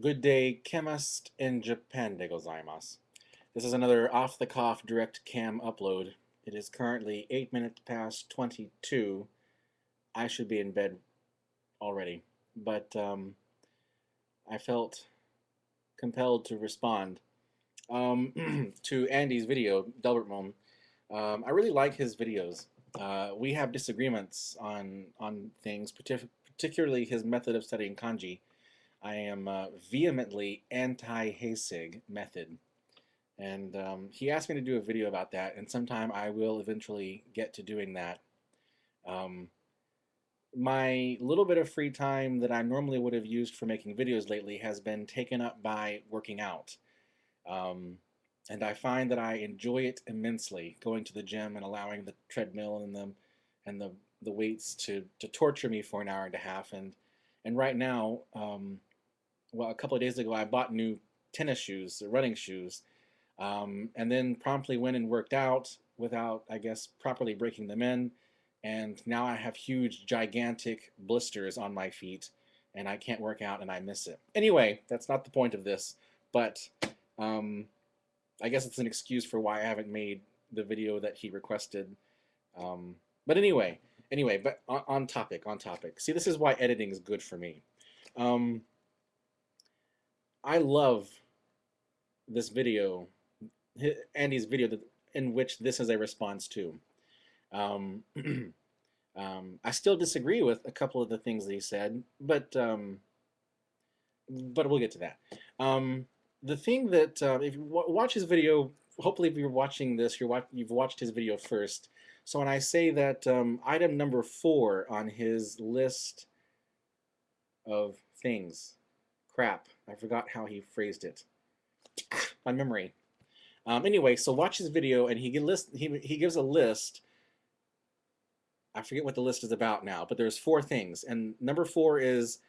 Good day, chemist in Japan de gozaimasu. This is another off-the-cuff direct cam upload. It is currently 8 minutes past 22. I should be in bed already, but I felt compelled to respond to Andy's video, Delbert Mom. I really like his videos. We have disagreements on things, particularly his method of studying kanji. I am vehemently anti-Heisig method, and he asked me to do a video about that, and sometime I will eventually get to doing that. Um, my little bit of free time that I normally would have used for making videos lately has been taken up by working out. Um, and I find that I enjoy it immensely, going to the gym and allowing the treadmill and the weights to torture me for an hour and a half. And right now, well, a couple of days ago, I bought new tennis shoes, running shoes, and then promptly went and worked out without, I guess, properly breaking them in. And now I have huge, gigantic blisters on my feet, and I can't work out and I miss it. Anyway, that's not the point of this, but um, I guess it's an excuse for why I haven't made the video that he requested. But anyway, but on topic, on topic. See, this is why editing is good for me. Um, I love this video, Andy's video, in which this is a response to. Um, I still disagree with a couple of the things that he said, but we'll get to that. The thing that if you watch his video, hopefully if you're watching this, you've watched his video first. So when I say that item number 4 on his list of things, crap, I forgot how he phrased it. My memory. Anyway, so watch his video, and he gives a list. I forget what the list is about now, but there's 4 things, and number 4 is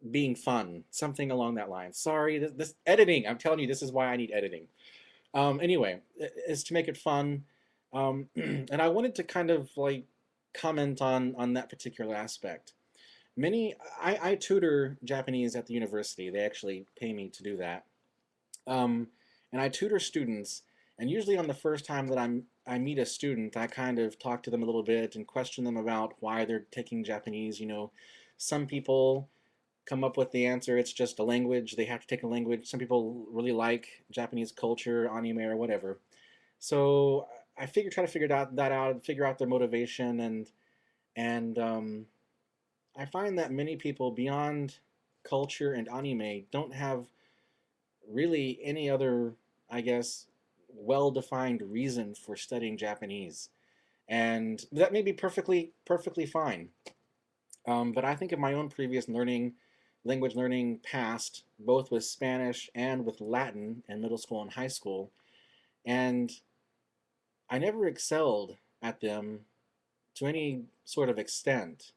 being fun, something along that line. Sorry, this editing. I'm telling you, this is why I need editing. Anyway, is to make it fun, and I wanted to kind of like comment on that particular aspect. I tutor Japanese at the university. They actually pay me to do that. Um, and I tutor students, and usually on the first time that I meet a student, I kind of talk to them a little bit and question them about why they're taking Japanese. You know, some people come up with the answer, it's just a language, they have to take a language. Some people really like Japanese culture, anime or whatever. So try to figure that out, figure out their motivation, and I find that many people beyond culture and anime don't have really any other, I guess, well-defined reason for studying Japanese. And that may be perfectly fine. But I think of my own previous language learning past, both with Spanish and with Latin in middle school and high school, and I never excelled at them to any sort of extent.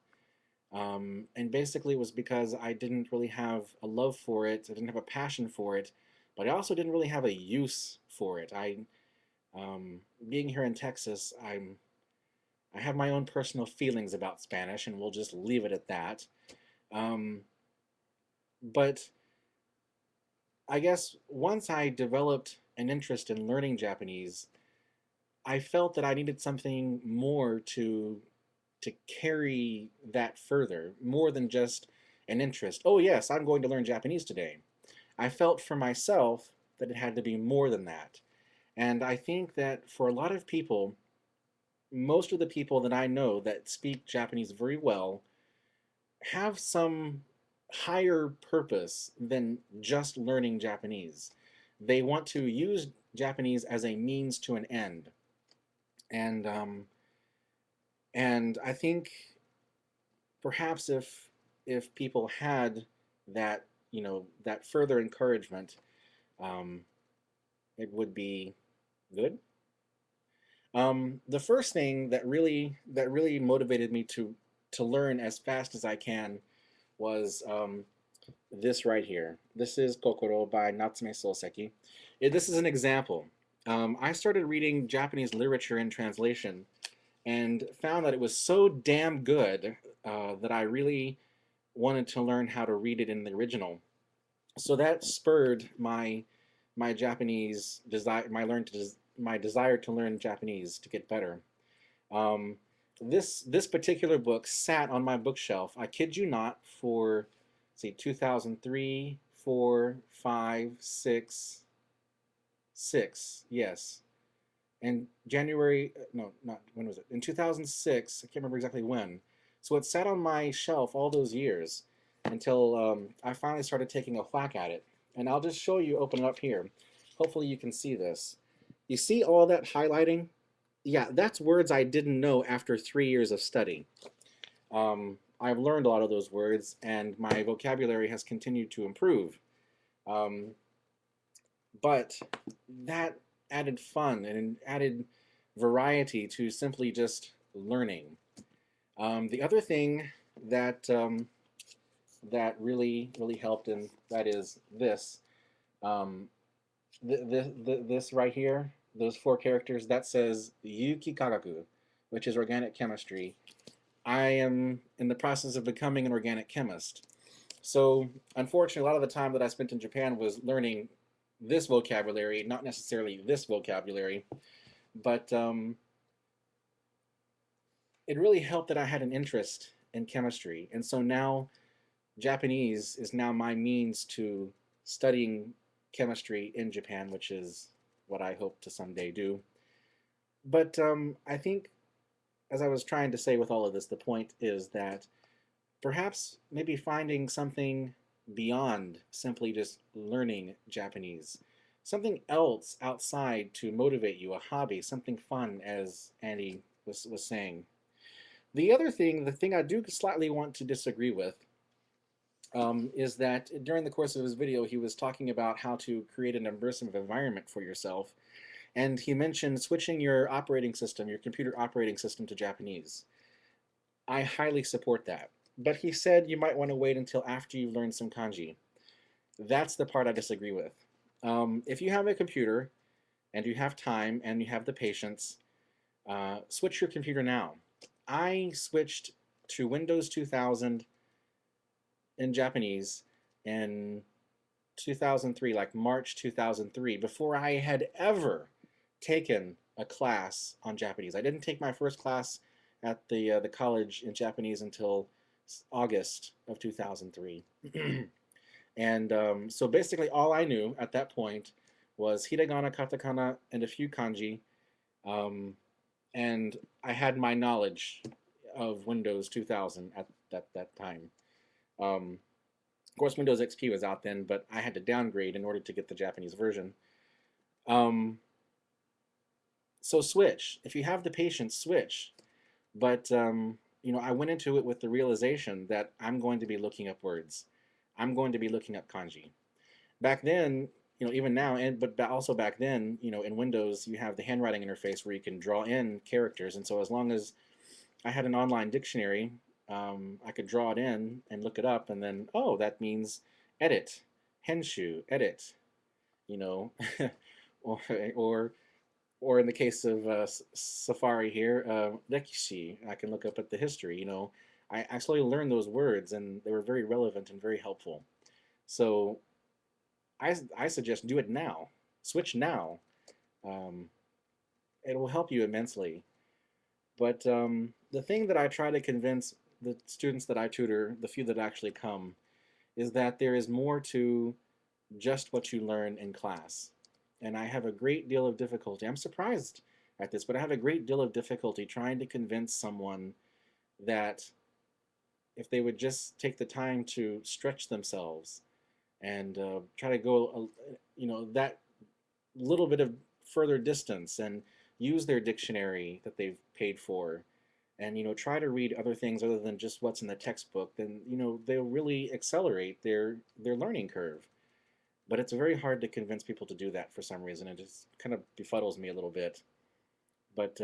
And basically it was because I didn't really have a love for it, I didn't have a passion for it, but I also didn't really have a use for it. Being here in Texas, I have my own personal feelings about Spanish, and we'll just leave it at that. Um, but I guess once I developed an interest in learning Japanese, I felt that I needed something more to carry that further, more than just an interest. Oh yes, I'm going to learn Japanese today. I felt for myself that it had to be more than that. And I think that for a lot of people, most of the people that I know that speak Japanese very well have some higher purpose than just learning Japanese. They want to use Japanese as a means to an end. And and I think perhaps if people had that, you know, that further encouragement, um, it would be good. The first thing that really motivated me to learn as fast as I can was this right here. This is Kokoro by Natsume Soseki. This is an example. I started reading Japanese literature in translation and found that it was so damn good that I really wanted to learn how to read it in the original. So that spurred my Japanese desire, my desire to learn Japanese to get better. Um, this particular book sat on my bookshelf. I kid you not, for see 2003, 4, 5, 6, 6. Yes, and January. No, not when was it? In 2006. I can't remember exactly when. So it sat on my shelf all those years until I finally started taking a whack at it. And I'll just show you, open it up here. Hopefully you can see this. You see all that highlighting? Yeah, that's words I didn't know after 3 years of study. I've learned a lot of those words, and my vocabulary has continued to improve. Um, but that added fun and added variety to simply just learning. The other thing that that really helped, and that is this. Um, this right here, those four characters, that says Yuki Kagaku, which is organic chemistry. I am in the process of becoming an organic chemist. So, unfortunately, a lot of the time that I spent in Japan was learning this vocabulary, not necessarily this vocabulary, but it really helped that I had an interest in chemistry. And so now Japanese is now my means to studying chemistry in Japan, which is what I hope to someday do. But I think, as I was trying to say with all of this, the point is that perhaps maybe finding something beyond simply just learning Japanese, something else outside to motivate you, a hobby, something fun, as Andy was saying. The other thing, the thing I do slightly want to disagree with, is that during the course of his video, he was talking about how to create an immersive environment for yourself. And he mentioned switching your operating system, your computer operating system, to Japanese. I highly support that. But he said you might want to wait until after you've learned some kanji. That's the part I disagree with. If you have a computer and you have time and you have the patience, switch your computer now. I switched to Windows 2000 in Japanese in 2003, like March 2003, before I had ever taken a class on Japanese. I didn't take my first class at the college in Japanese until August of 2003. And so basically all I knew at that point was hiragana, katakana, and a few kanji. Um, and I had my knowledge of Windows 2000 at that time. Of course, Windows XP was out then, but I had to downgrade in order to get the Japanese version. Um, so switch. If you have the patience, switch. But I went into it with the realization that I'm going to be looking up words. I'm going to be looking up kanji. Back then, even now, but also back then, in Windows, you have the handwriting interface where you can draw in characters, and so as long as I had an online dictionary, I could draw it in and look it up, and then, oh, that means edit, henshu, edit, you know, or, or or in the case of Safari here, Rekishi, I can look up at the history. I slowly learned those words, and they were very relevant and very helpful. So I suggest do it now. Switch now. Um, it will help you immensely. But the thing that I try to convince the students that I tutor, the few that actually come, is that there is more to just what you learn in class. And I have a great deal of difficulty. I'm surprised at this, but I have a great deal of difficulty trying to convince someone that if they would just take the time to stretch themselves and try to go, that little bit of further distance and use their dictionary that they've paid for and try to read other things other than just what's in the textbook, then they'll really accelerate their learning curve. But it's very hard to convince people to do that for some reason. It just kind of befuddles me a little bit. But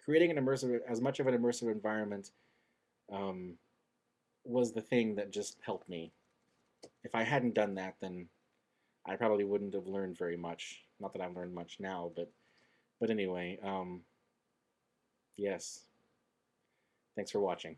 creating as much of an immersive environment um, was the thing that just helped me. If I hadn't done that, then I probably wouldn't have learned very much. Not that I've learned much now, but anyway, yes. Thanks for watching.